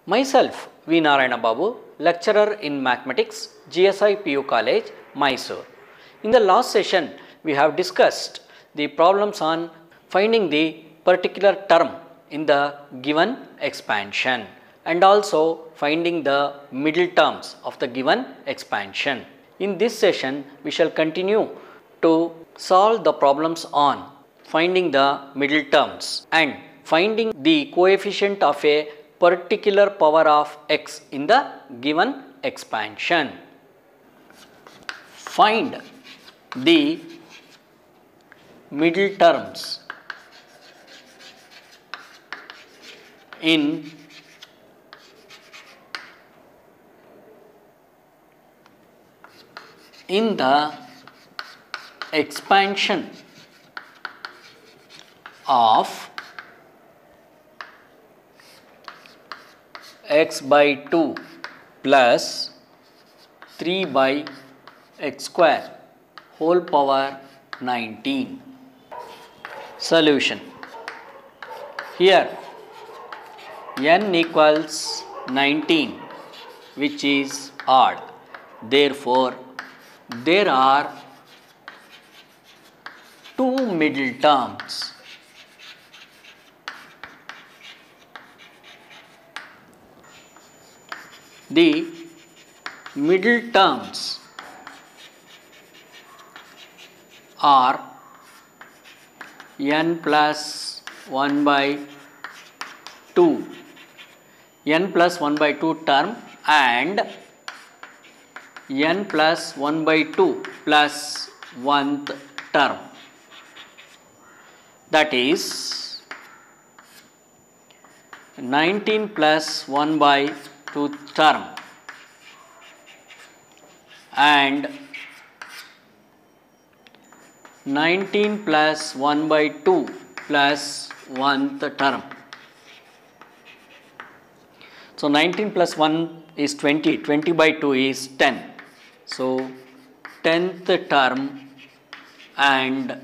Myself, V. Narayana Babu, lecturer in mathematics, GSI PU College, Mysore. In the last session, we have discussed the problems on finding the particular term in the given expansion and also finding the middle terms of the given expansion. In this session, we shall continue to solve the problems on finding the middle terms and finding the coefficient of a particular power of x in the given expansion. Find the middle terms in the expansion of x by 2 plus 3 by x square whole power 19. Solution. Here n equals 19, which is odd. Therefore, there are two middle terms. The middle terms are n plus 1 by 2, n plus 1 by 2 term and n plus 1 by 2 plus 1th term, that is 19 plus 1 by 2th term and 19 plus 1 by 2 plus 1th term. So 19 plus 1 is 20, 20 by 2 is 10. So 10th term and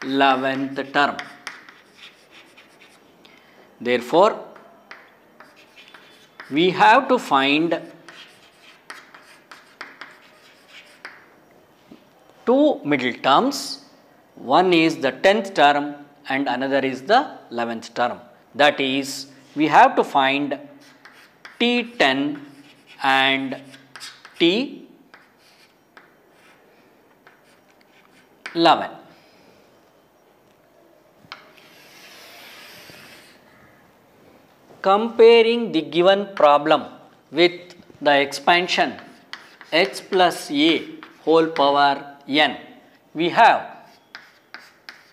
11th term. Therefore, we have to find two middle terms. One is the 10th term and another is the 11th term. That is, we have to find T10 and T11. Comparing the given problem with the expansion x plus a whole power n, we have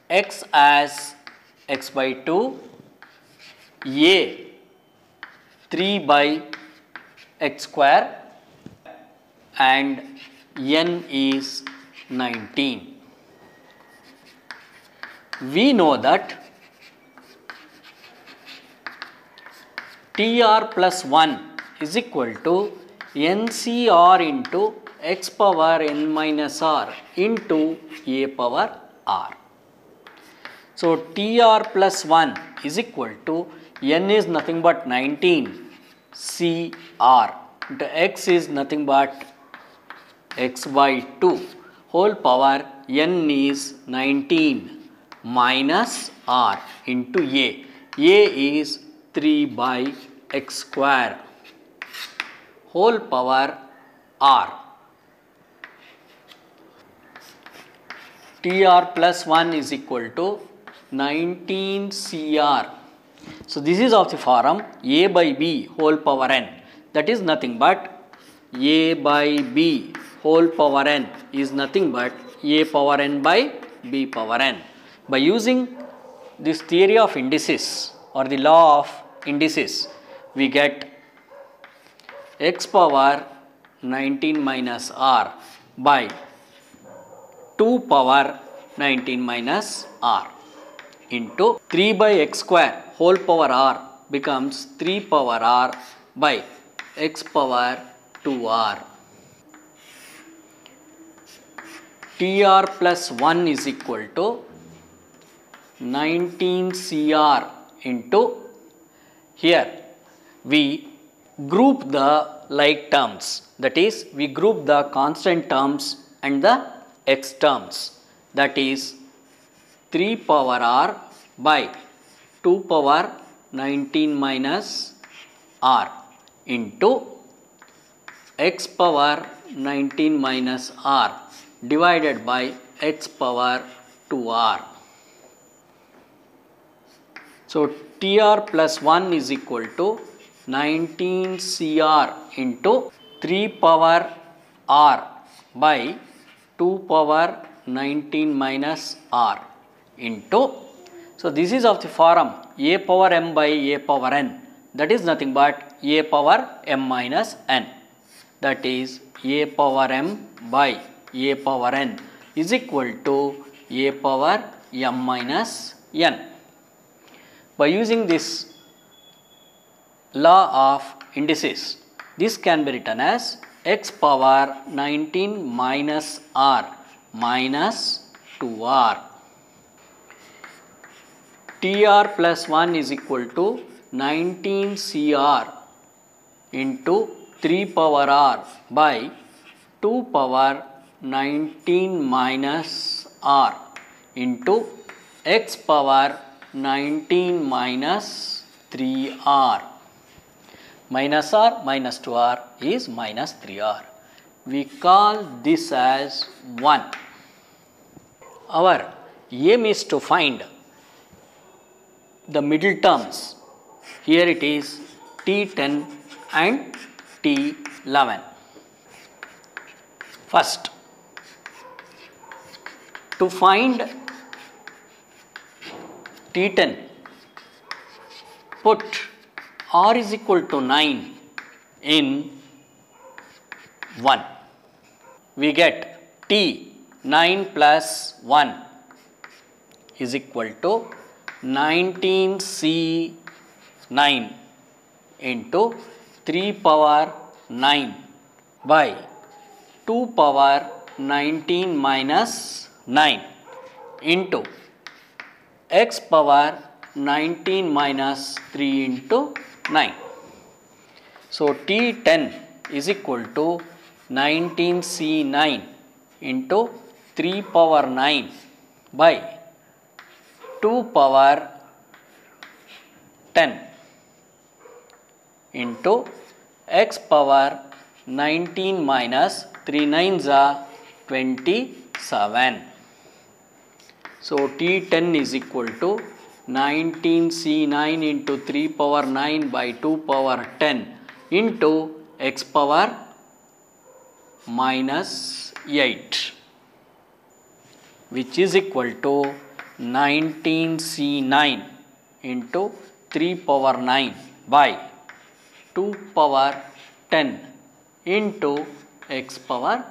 x as x by 2, a 3 by x square and n is 19. We know that TR plus 1 is equal to NCR into x power n minus r into a power r. So, TR plus 1 is equal to n is nothing but 19 CR into x is nothing but x by 2 whole power n is 19 minus r into a. A is 3 by x square whole power r. TR plus 1 is equal to 19 CR. So, this is of the form a by b whole power n, that is nothing but a by b whole power n is nothing but a power n by b power n. By using this theory of indices or the law of indices, we get x power 19 minus r by 2 power 19 minus r into 3 by x square whole power r becomes 3 power r by x power 2r. TR plus 1 is equal to 19 CR into here we group the like terms, that is we group the constant terms and the x terms, that is 3 power r by 2 power 19 minus r into x power 19 minus r divided by x power 2r. So, Tr plus 1 is equal to 19 Cr into 3 power r by 2 power 19 minus r into, so this is of the form a power m by a power n, that is nothing but a power m minus n, that is a power m by a power n is equal to a power m minus n. By using this law of indices, this can be written as x power 19 minus r minus 2r. Tr plus 1 is equal to 19 Cr into 3 power r by 2 power 19 minus r into x power 19 minus 3r. Minus r minus 2r is minus 3r. We call this as 1. Our aim is to find the middle terms. Here it is T10 and T11. First, to find T10, put r is equal to 9 in 1. We get T 9 plus 1 is equal to 19C9 into 3 power 9 by 2 power 19 minus 9 into x power 19 minus 3 into 9. So, T10 is equal to 19C9 into 3 power 9 by 2 power 10 into x power 19 minus 3 9s are 27. So, T10 is equal to 19C9 into 3 power 9 by 2 power 10 into x power minus 8, which is equal to 19C9 into 3 power 9 by 2 power 10 into x power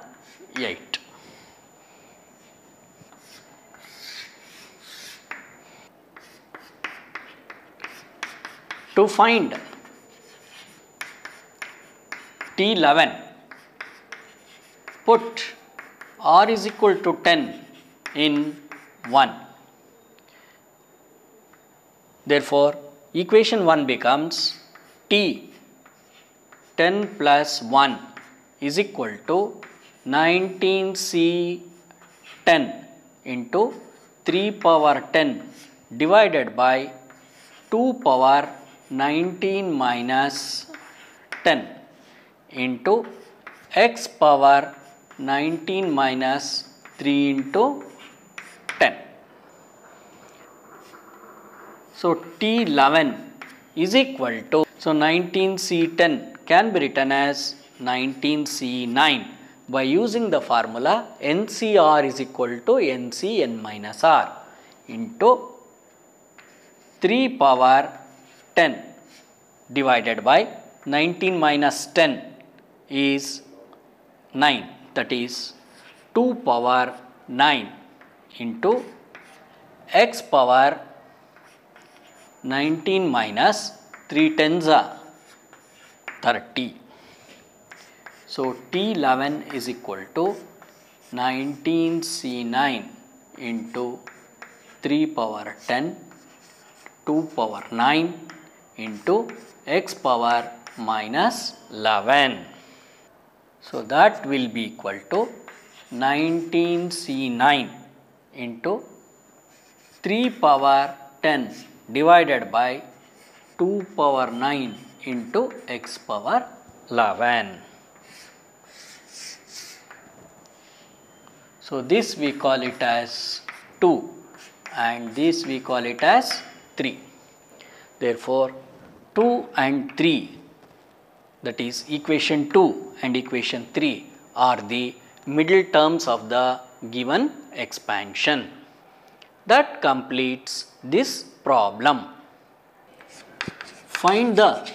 8. To find T11, put r is equal to 10 in 1. Therefore, equation 1 becomes T 10 plus 1 is equal to 19C 10 into 3 power 10 divided by 2 power 19 minus 10 into x power 19 minus 3 into 10. So, T11 is equal to, so 19C10 can be written as 19C9 by using the formula NCR is equal to NCN minus R into 3 power 10 divided by 19 minus 10 is 9, that is 2 power 9 into x power 19 minus 3 tens are 30. So, T11 is equal to 19C9 into 3 power 10, 2 power 9 into x power minus 11. So that will be equal to 19C9 into 3 power 10 divided by 2 power 9 into x power 11. So this we call it as 2 and this we call it as 3. Therefore, 2 and 3, that is equation 2 and equation 3 are the middle terms of the given expansion. That completes this problem. Find the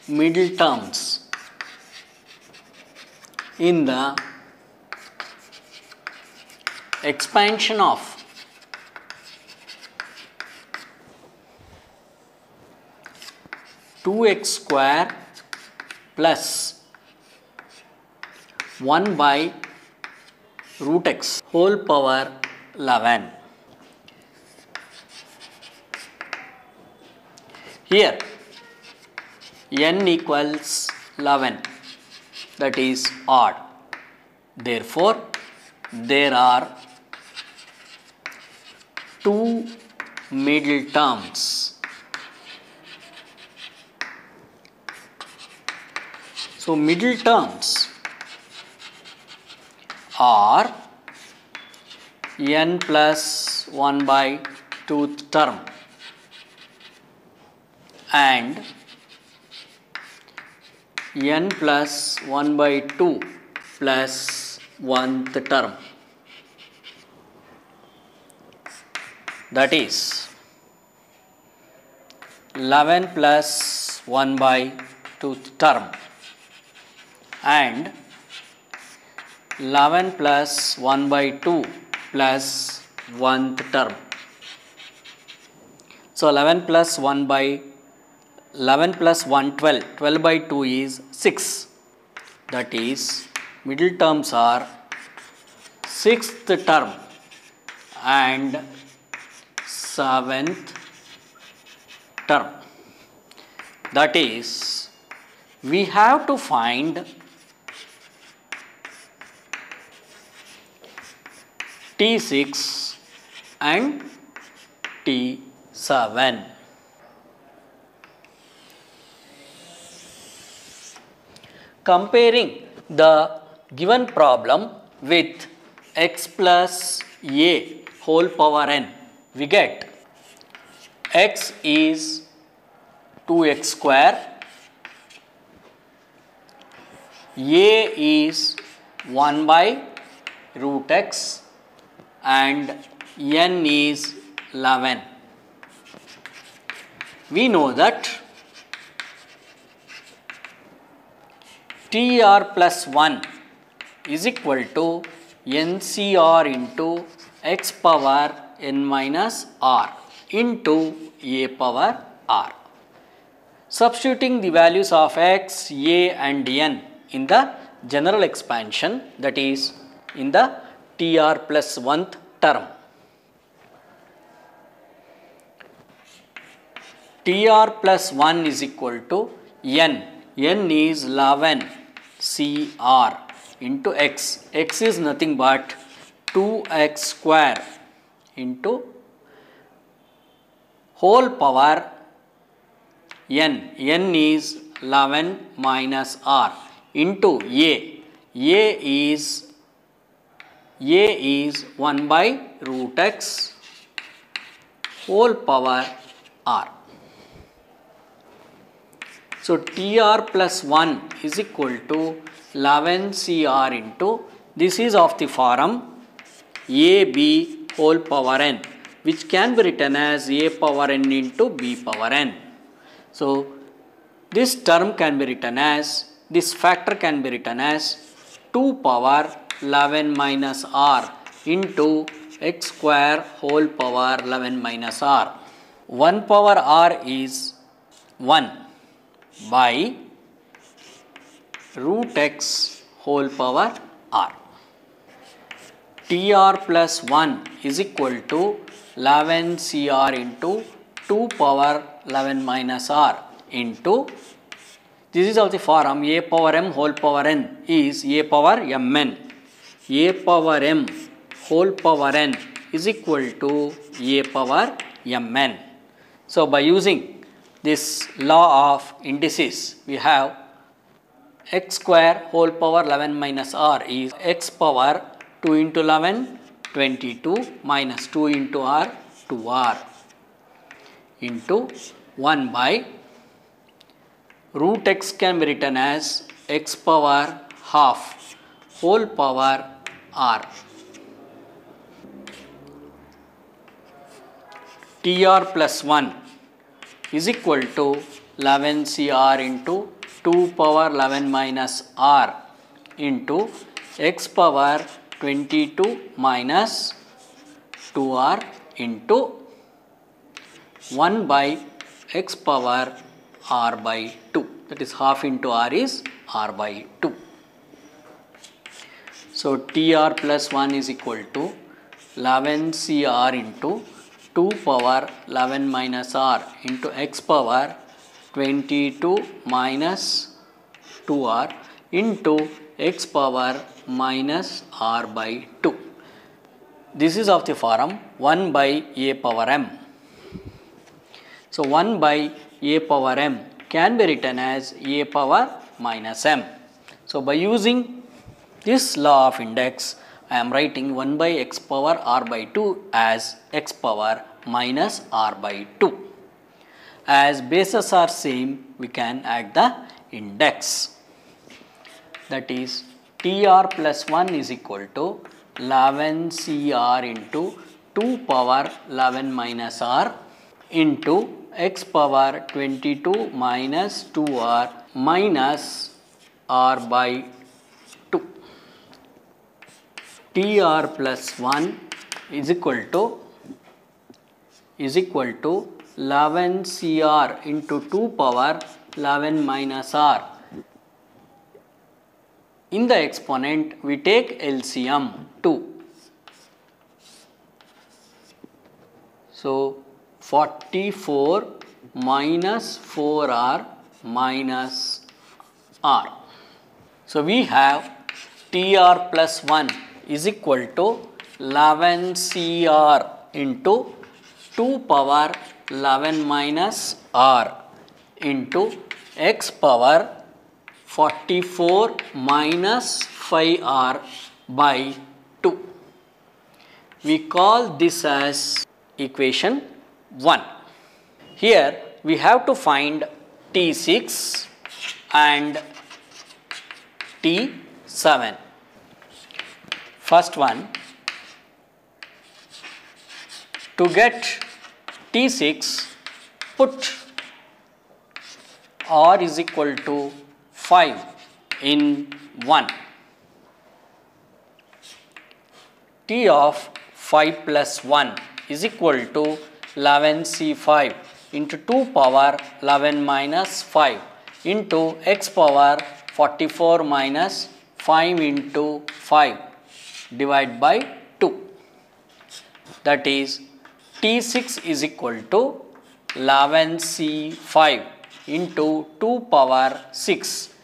middle terms in the expansion of two x square plus 1 by root x whole power 11. Here n equals 11, that is odd. Therefore, there are two middle terms. So, middle terms are n plus 1 by 2th term and n plus 1 by 2 plus 1th term. That is 11 plus 1 by 2th term and 11 plus 1 by 2 plus 1th term. So 11 plus 1 by 11 plus 1 12, 12 by 2 is 6, that is middle terms are 6th term and 7th term. That is, we have to find T6 and T7. Comparing the given problem with x plus a whole power n, we get x is 2x square, a is 1 by root x and n is 11. We know that TR plus 1 is equal to NCR into x power n minus r into a power r. Substituting the values of x, a and n in the general expansion, that is in the TR plus 1th term. TR plus 1 is equal to n. N is 11 CR into x. X is nothing but 2x square into whole power n. N is 11 minus r into a. A is 1 by root x whole power r. So, TR plus 1 is equal to 11 CR into, this is of the form AB whole power n, which can be written as A power n into B power n. So, this term can be written as, this factor can be written as 2 power 11 minus r into x square whole power 11 minus r. 1 power r is 1 by root x whole power r. TR plus 1 is equal to 11 CR into 2 power 11 minus r into, this is of the form a power m whole power n is a power mn. A power m whole power n is equal to a power mn. So, by using this law of indices, we have x square whole power 11 minus r is x power 2 into 11 22 minus 2 into r 2r into 1 by root x can be written as x power half whole power r. Tr plus 1 is equal to 11 Cr into 2 power 11 minus r into x power 22 minus 2r into 1 by x power r by 2, that is half into r is r by 2. So, Tr plus 1 is equal to 11 Cr into 2 power 11 minus r into x power 22 minus 2r into x power minus r by 2. This is of the form 1 by a power m. So, 1 by a power m can be written as a power minus m. So, by using this law of index, I am writing 1 by x power r by 2 as x power minus r by 2. As bases are same, we can add the index. That is Tr plus 1 is equal to 11 Cr into 2 power 11 minus r into x power 22 minus 2r minus r by 2. Tr plus 1 is equal to 11 Cr into 2 power 11 minus r. In the exponent, we take LCM 2. So, 44 minus 4r minus r. So, we have Tr plus 1 is equal to 11 Cr into 2 power 11 minus r into x power 44 minus 5r by 2. We call this as equation 1. Here we have to find T6 and T7. First one, to get T6, put r is equal to 5 in 1. T of 5 plus 1 is equal to 11 C5 into 2 power 11 minus 5 into x power 44 minus 5 into 5 divided by 2. That is T6 is equal to 11 C5 into 2 power 6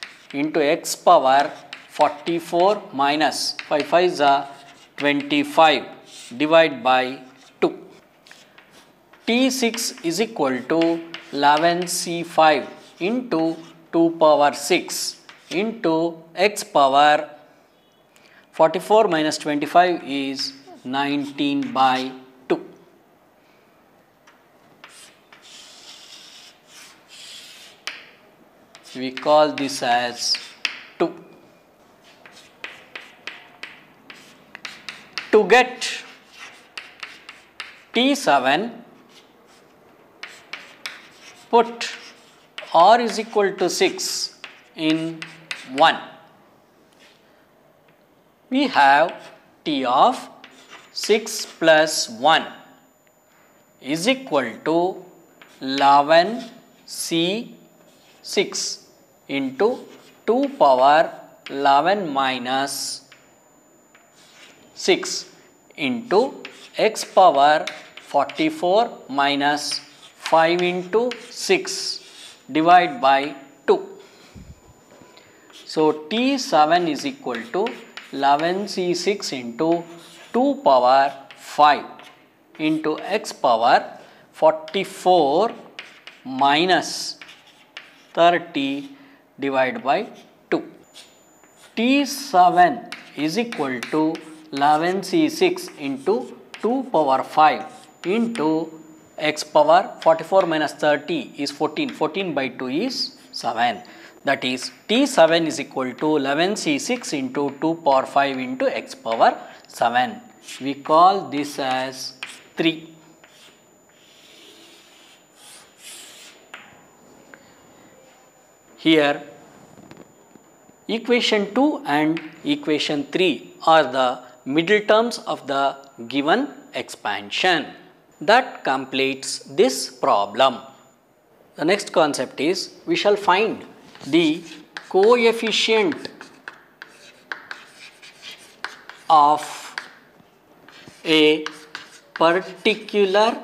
into x power 44 minus 5 5 is 25 divided by 2. T6 is equal to 11 C5 into 2 power 6 into x power 44 minus 25 is 19 by 2. We call this as 2. To get T7, put r is equal to 6 in 1. We have T of 6 plus 1 is equal to 11 C6 into 2 power 11 minus 6 into x power 44 minus 5 into 6 divide by 2. So T7 is equal to 11C6 into 2 power 5 into x power 44 minus 30 divided by 2. T7 is equal to 11C6 into 2 power 5 into x power 44 minus 30 is 14. 14 by 2 is 7. That is T7 is equal to 11C6 into 2 power 5 into x power 7. We call this as 3. Here equation 2 and equation 3 are the middle terms of the given expansion. That completes this problem. The next concept is we shall find the coefficient of a particular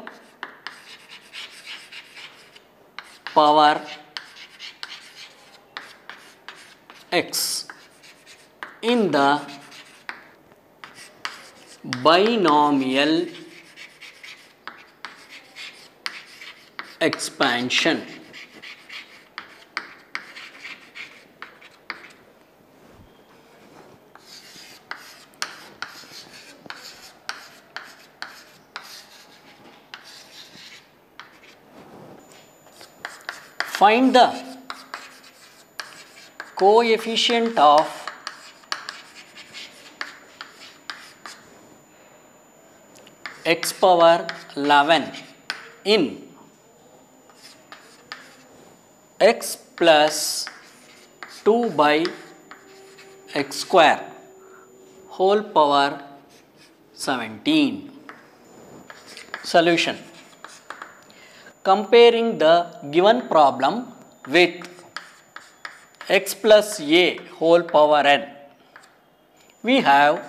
power x in the binomial expansion. Find the coefficient of x power 11 in x plus 2 by x square whole power 17. Solution. Comparing the given problem with x plus a whole power n, we have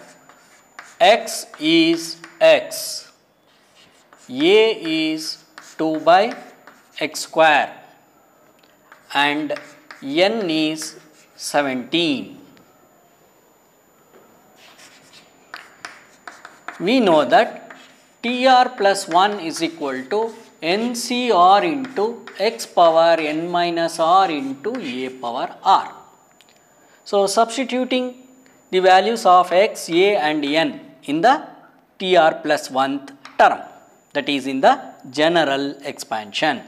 x is x, a is 2 by x square and n is 17. We know that TR plus 1 is equal to NCR into x power n minus r into a power r. So substituting the values of x, a and n in the TR plus 1th term, that is in the general expansion,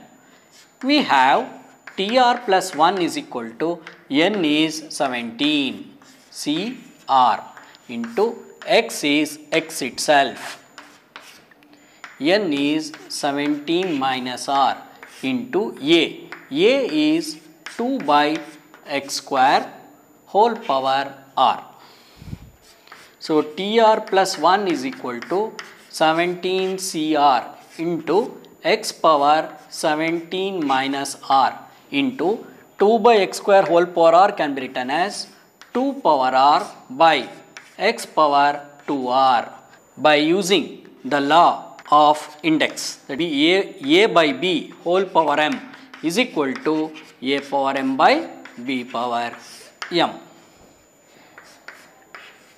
we have TR plus 1 is equal to n is 17 CR into x is x itself, n is 17 minus r into a is 2 by x square whole power r. So TR plus 1 is equal to 17 CR into x power 17 minus r into 2 by x square whole power r can be written as 2 power r by x power 2r by using the law of index, that is a by b whole power m is equal to a power m by b power m.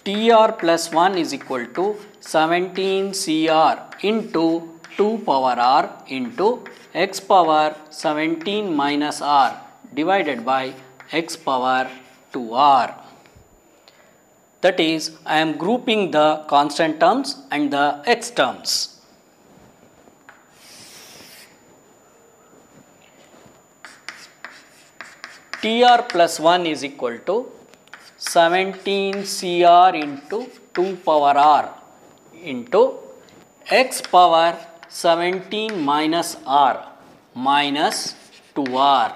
TR plus 1 is equal to 17 CR into 2 power r into x power 17 minus r divided by x power 2r. That is, I am grouping the constant terms and the x terms. TR plus 1 is equal to 17 CR into 2 power r into x power 17 minus r minus 2r.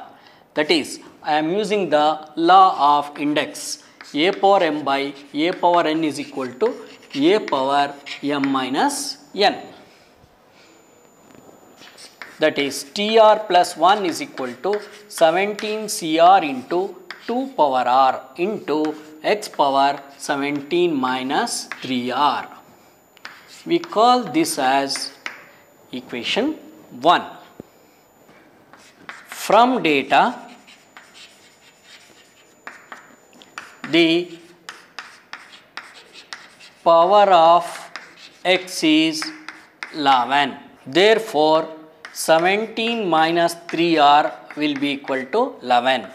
That is, I am using the law of index. A power m by a power n is equal to a power m minus n. That is, TR plus 1 is equal to 17 CR into 2 power r into x power 17 minus 3r. We call this as equation 1. From data, the power of x is 11. Therefore, 17 minus 3r will be equal to 11.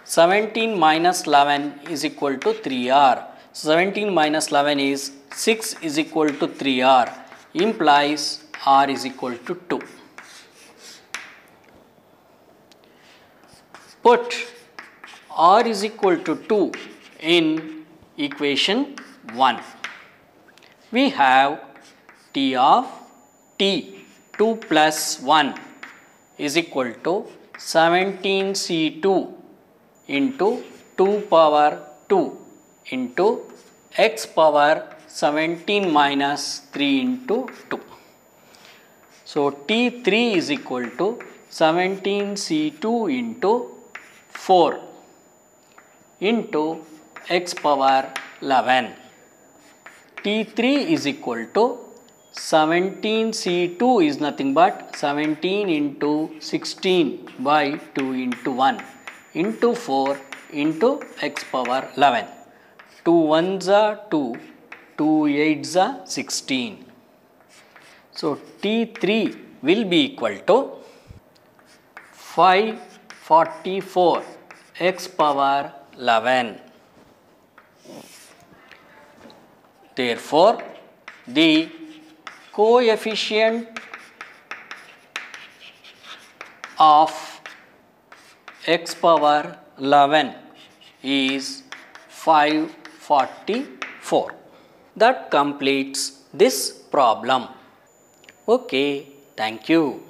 17 minus 11 is equal to 3r. 17 minus 11 is 6 is equal to 3r, implies r is equal to 2. Put r is equal to 2 in equation 1. We have t of t 2 plus 1 is equal to 17c2 into 2 power 2 into x power 17 minus 3 into 2. So, T3 is equal to 17c2 into 4 into x power 11. T3 is equal to 17c2 is nothing but 17 into 16 by 2 into 1 into 4 into x power 11. 2 1s are 2, 2 8s are 16. So, T3 will be equal to 544 x power 11. Therefore, the coefficient of x power 11 is 544. That completes this problem. Okay, thank you.